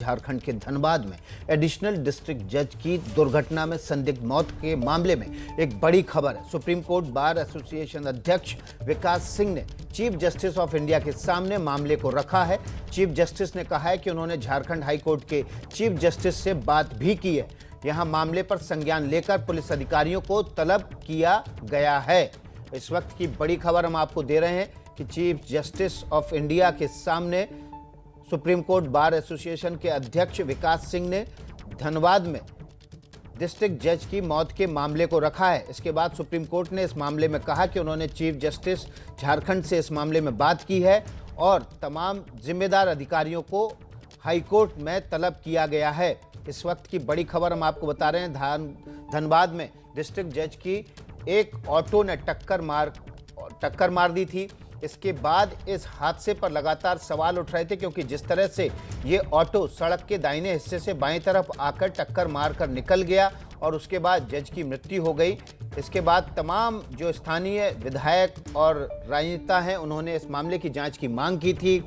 झारखंड के धनबाद में additional district जज की दुर्घटना में संदिग्ध मौत के मामले में एक बड़ी खबर है। सुप्रीम कोर्ट बार एसोसिएशन अध्यक्ष विकास सिंह ने चीफ जस्टिस ऑफ इंडिया के सामने मामले को रखा है। चीफ जस्टिस ने कहा है कि उन्होंने झारखंड हाई कोर्ट के चीफ जस्टिस से बात भी की है। यहां मामले पर संज्ञान लेकर पुलिस अधिकारियों को तलब किया गया है। इस वक्त की बड़ी खबर हम आपको दे रहे हैं कि चीफ जस्टिस ऑफ इंडिया के सामने सुप्रीम कोर्ट बार एसोसिएशन के अध्यक्ष विकास सिंह ने धनबाद में डिस्ट्रिक्ट जज की मौत के मामले को रखा है। इसके बाद सुप्रीम कोर्ट ने इस मामले में कहा कि उन्होंने चीफ जस्टिस झारखंड से इस मामले में बात की है और तमाम जिम्मेदार अधिकारियों को हाई कोर्ट में तलब किया गया है। इस वक्त की बड़ी खबर हम आपको बता रहे हैं। धनबाद में डिस्ट्रिक्ट जज की एक ऑटो ने टक्कर मार दी थी। इसके बाद इस हादसे पर लगातार सवाल उठ रहे थे, क्योंकि जिस तरह से ये ऑटो सड़क के दाहिने हिस्से से बाईं तरफ आकर टक्कर मारकर निकल गया और उसके बाद जज की मृत्यु हो गई। इसके बाद तमाम जो स्थानीय विधायक और राजनेता हैं, उन्होंने इस मामले की जांच की मांग की थी।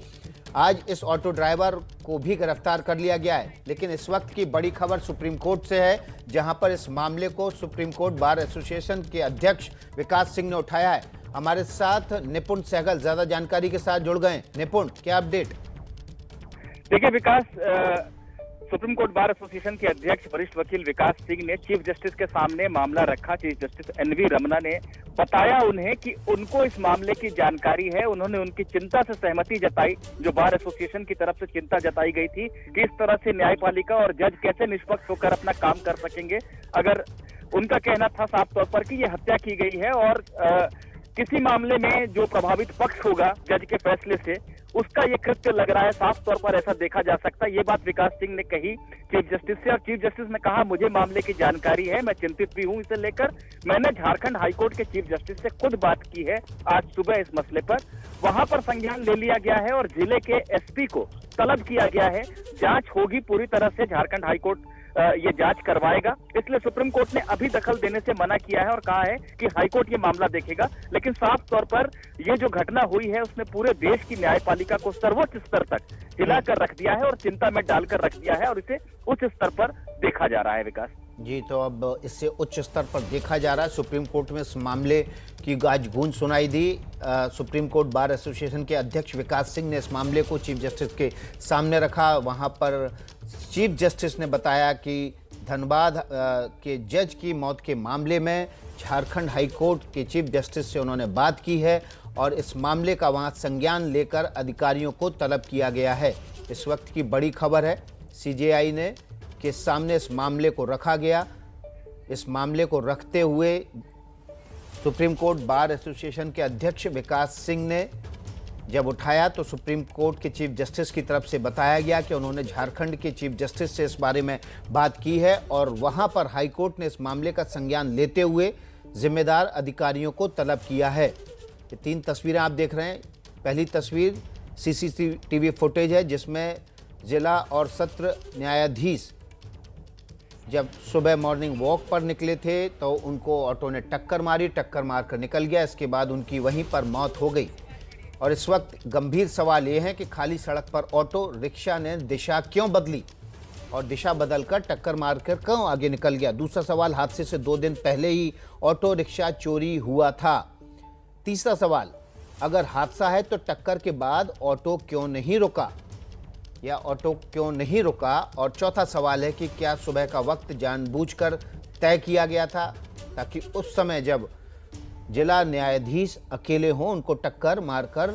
आज इस ऑटो ड्राइवर को भी गिरफ्तार कर लिया गया है। लेकिन इस वक्त की बड़ी खबर सुप्रीम कोर्ट से है, जहां पर इस मामले को सुप्रीम कोर्ट बार एसोसिएशन के अध्यक्ष विकास सिंह ने उठाया है। हमारे साथ निपुण सहगल ज्यादा जानकारी के साथ जुड़ गए। निपुण, क्या अपडेट? देखिए विकास, सुप्रीम कोर्ट बार एसोसिएशन के अध्यक्ष वरिष्ठ वकील विकास सिंह ने चीफ जस्टिस के सामने मामला रखा। चीफ जस्टिस एनवी रमना ने बताया उन्हें कि उनको इस मामले की जानकारी है। उन्होंने उनकी चिंता से सहमति जताई, जो बार एसोसिएशन की तरफ से चिंता जताई गई थी कि इस तरह से न्यायपालिका और जज कैसे निष्पक्ष होकर अपना काम कर सकेंगे। अगर उनका कहना था साफ तौर पर कि यह हत्या की गई है और किसी मामले में जो प्रभावित पक्ष होगा जज के फैसले से, उसका ये कृत्य लग रहा है। साफ तौर पर ऐसा देखा जा सकता है। ये बात विकास सिंह ने कही चीफ जस्टिस से, और चीफ जस्टिस ने कहा मुझे मामले की जानकारी है, मैं चिंतित भी हूं इसे लेकर। मैंने झारखंड हाईकोर्ट के चीफ जस्टिस से खुद बात की है आज सुबह इस मसले पर। वहां पर संज्ञान ले लिया गया है और जिले के एसपी को तलब किया गया है। जांच होगी पूरी तरह से, झारखंड हाईकोर्ट ये जांच करवाएगा। इसलिए सुप्रीम कोर्ट ने अभी दखल देने से मना किया है और कहा है कि हाईकोर्ट ये मामला देखेगा। लेकिन साफ तौर पर ये जो घटना हुई है उसने पूरे देश की न्यायपालिका को सर्वोच्च स्तर तक हिलाकर रख दिया है और चिंता में डालकर रख दिया है और इसे उच्च स्तर पर देखा जा रहा है। विकास जी, तो अब इससे उच्च स्तर पर देखा जा रहा है। सुप्रीम कोर्ट में इस मामले की आज गूंज सुनाई दी। सुप्रीम कोर्ट बार एसोसिएशन के अध्यक्ष विकास सिंह ने इस मामले को चीफ जस्टिस के सामने रखा। वहां पर चीफ जस्टिस ने बताया कि धनबाद के जज की मौत के मामले में झारखंड हाई कोर्ट के चीफ जस्टिस से उन्होंने बात की है और इस मामले का वहां संज्ञान लेकर अधिकारियों को तलब किया गया है। इस वक्त की बड़ी खबर है, सीजेआई ने के सामने इस मामले को रखा गया। इस मामले को रखते हुए सुप्रीम कोर्ट बार एसोसिएशन के अध्यक्ष विकास सिंह ने जब उठाया तो सुप्रीम कोर्ट के चीफ जस्टिस की तरफ से बताया गया कि उन्होंने झारखंड के चीफ जस्टिस से इस बारे में बात की है और वहां पर हाई कोर्ट ने इस मामले का संज्ञान लेते हुए जिम्मेदार अधिकारियों को तलब किया है। ये 3 तस्वीरें आप देख रहे हैं। पहली तस्वीर सीसीटीवी फुटेज है, जिसमें जिला और सत्र न्यायाधीश जब सुबह मॉर्निंग वॉक पर निकले थे तो उनको ऑटो ने टक्कर मारकर निकल गया। इसके बाद उनकी वहीं पर मौत हो गई। और इस वक्त गंभीर सवाल ये है कि खाली सड़क पर ऑटो रिक्शा ने दिशा क्यों बदली और दिशा बदलकर टक्कर मारकर क्यों आगे निकल गया। दूसरा सवाल, हादसे से 2 दिन पहले ही ऑटो रिक्शा चोरी हुआ था। तीसरा सवाल, अगर हादसा है तो टक्कर के बाद ऑटो क्यों नहीं रुका या ऑटो क्यों नहीं रुका। और चौथा सवाल है कि क्या सुबह का वक्त जानबूझकर तय किया गया था ताकि उस समय जब जिला न्यायाधीश अकेले हों उनको टक्कर मारकर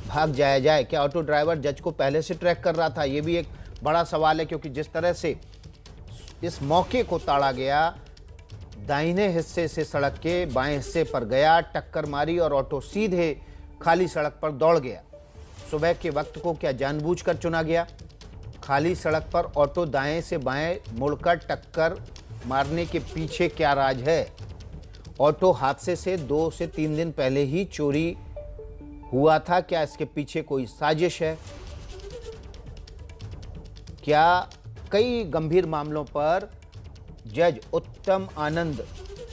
भाग जाया जाए। क्या ऑटो ड्राइवर जज को पहले से ट्रैक कर रहा था? ये भी एक बड़ा सवाल है, क्योंकि जिस तरह से इस मौके को ताड़ा गया, दाहिने हिस्से से सड़क के बाएं हिस्से पर गया, टक्कर मारी और ऑटो सीधे खाली सड़क पर दौड़ गया। सुबह के वक्त को क्या जानबूझकर चुना गया? खाली सड़क पर ऑटो दाएं से बाएं मुड़कर टक्कर मारने के पीछे क्या राज है? ऑटो हादसे से 2 से 3 दिन पहले ही चोरी हुआ था, क्या इसके पीछे कोई साजिश है? क्या कई गंभीर मामलों पर जज उत्तम आनंद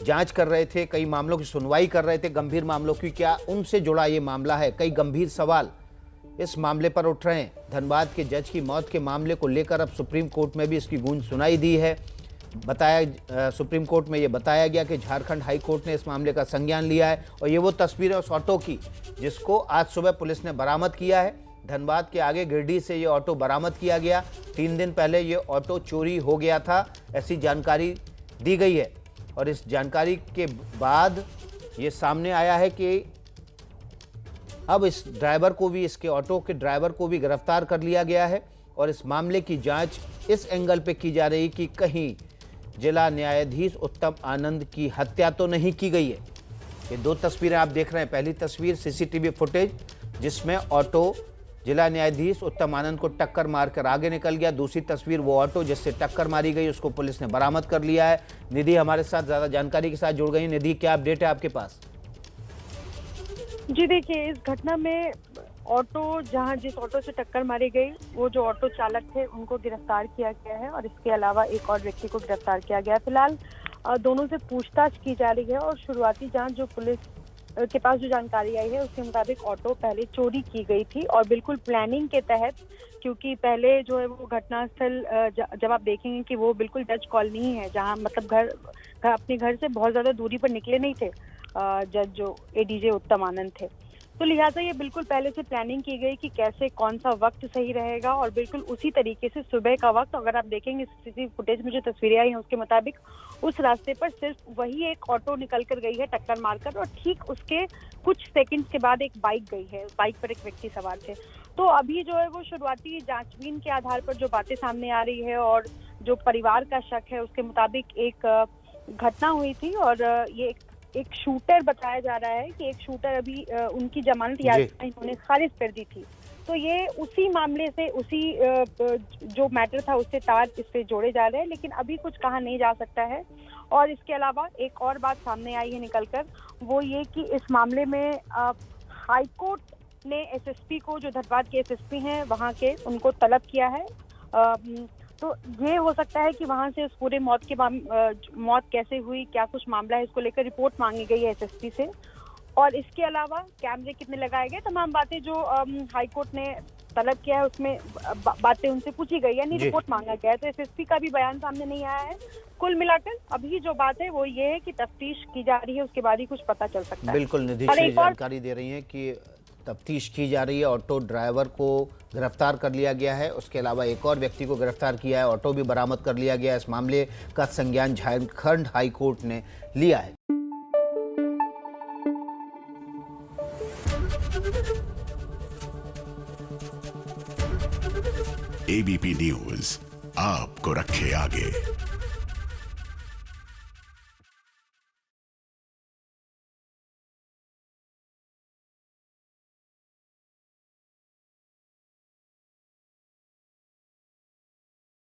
जांच कर रहे थे, कई मामलों की सुनवाई कर रहे थे, गंभीर मामलों की, क्या उनसे जुड़ा ये मामला है? कई गंभीर सवाल इस मामले पर उठ रहे हैं। धनबाद के जज की मौत के मामले को लेकर अब सुप्रीम कोर्ट में भी इसकी गूंज सुनाई दी है। सुप्रीम कोर्ट में ये बताया गया कि झारखंड हाई कोर्ट ने इस मामले का संज्ञान लिया है और ये वो तस्वीर है उस ऑटो की जिसको आज सुबह पुलिस ने बरामद किया है। धनबाद के आगे गिरडीह से ये ऑटो बरामद किया गया। 3 दिन पहले ये ऑटो चोरी हो गया था, ऐसी जानकारी दी गई है और इस जानकारी के बाद ये सामने आया है कि अब इस ड्राइवर को भी, इसके ऑटो के ड्राइवर को भी गिरफ्तार कर लिया गया है और इस मामले की जांच इस एंगल पे की जा रही कि कहीं जिला न्यायाधीश उत्तम आनंद की हत्या तो नहीं की गई है। ये 2 तस्वीरें आप देख रहे हैं। पहली तस्वीर सीसीटीवी फुटेज जिसमें ऑटो जिला न्यायाधीश उत्तम आनंद को टक्कर मारकर आगे निकल गया। दूसरी तस्वीर वो ऑटो जिससे टक्कर मारी गई, उसको पुलिस ने बरामद कर लिया है। निधि हमारे साथ ज़्यादा जानकारी के साथ जुड़ गई। निधि, क्या अपडेट है आपके पास? जी देखिए, इस घटना में ऑटो जिस ऑटो से टक्कर मारी गई वो जो ऑटो चालक थे उनको गिरफ्तार किया गया है और इसके अलावा एक और व्यक्ति को गिरफ्तार किया गया है। फिलहाल दोनों से पूछताछ की जा रही है और शुरुआती जांच जो पुलिस के पास जो जानकारी आई है उसके मुताबिक ऑटो पहले चोरी की गई थी और बिल्कुल प्लानिंग के तहत, क्योंकि पहले जो है वो घटनास्थल जब आप देखेंगे कि वो बिल्कुल जज कॉलोनी है जहां मतलब अपने घर से बहुत ज्यादा दूरी पर निकले नहीं थे जज जो एडीजे उत्तम आनंद थे, तो लिहाजा ये बिल्कुल पहले से प्लानिंग की गई कि कैसे कौन सा वक्त सही रहेगा और बिल्कुल उसी तरीके से सुबह का वक्त, अगर आप देखेंगे सीसीटीवी फुटेज में जो तस्वीरें आई हैं उसके मुताबिक उस रास्ते पर सिर्फ वही एक ऑटो निकल कर गई है टक्कर मारकर और ठीक उसके कुछ सेकंड्स के बाद एक बाइक गई है, बाइक पर एक व्यक्ति सवार थे। तो अभी जो है वो शुरुआती जांचबीन के आधार पर जो बातें सामने आ रही है और जो परिवार का शक है उसके मुताबिक एक घटना हुई थी और ये एक शूटर बताया जा रहा है कि एक शूटर अभी उनकी जमानत याचिका इन्होंने खारिज कर दी थी। तो ये उसी मामले से उसी जो मैटर था उससे तार इस पे जोड़े जा रहे हैं, लेकिन अभी कुछ कहा नहीं जा सकता है। और इसके अलावा एक और बात सामने आई है निकलकर, वो ये कि इस मामले में हाई कोर्ट ने एसएसपी को, जो धनबाद के एसएसपी हैं वहाँ के, उनको तलब किया है। तो ये हो सकता है कि वहां से उस पूरे मौत कैसे हुई, क्या कुछ मामला है, इसको लेकर रिपोर्ट मांगी गई है एसएसपी से। और इसके अलावा कैमरे कितने लगाए गए, तमाम बातें जो हाई कोर्ट ने तलब किया है उसमें बातें उनसे पूछी गई है, नहीं रिपोर्ट मांगा गया है। तो एसएसपी का भी बयान सामने नहीं आया है। कुल मिलाकर अभी जो बात है वो ये है कि तफ्तीश की जा रही है, उसके बाद ही कुछ पता चल सकता है। बिल्कुल, निधि जानकारी दे रही है कि तफ्तीश की जा रही है। ऑटो ड्राइवर को गिरफ्तार कर लिया गया है, उसके अलावा एक और व्यक्ति को गिरफ्तार किया है, ऑटो भी बरामद कर लिया गया है। इस मामले का संज्ञान झारखंड हाई कोर्ट ने लिया है। एबीपी न्यूज आपको रखे आगे।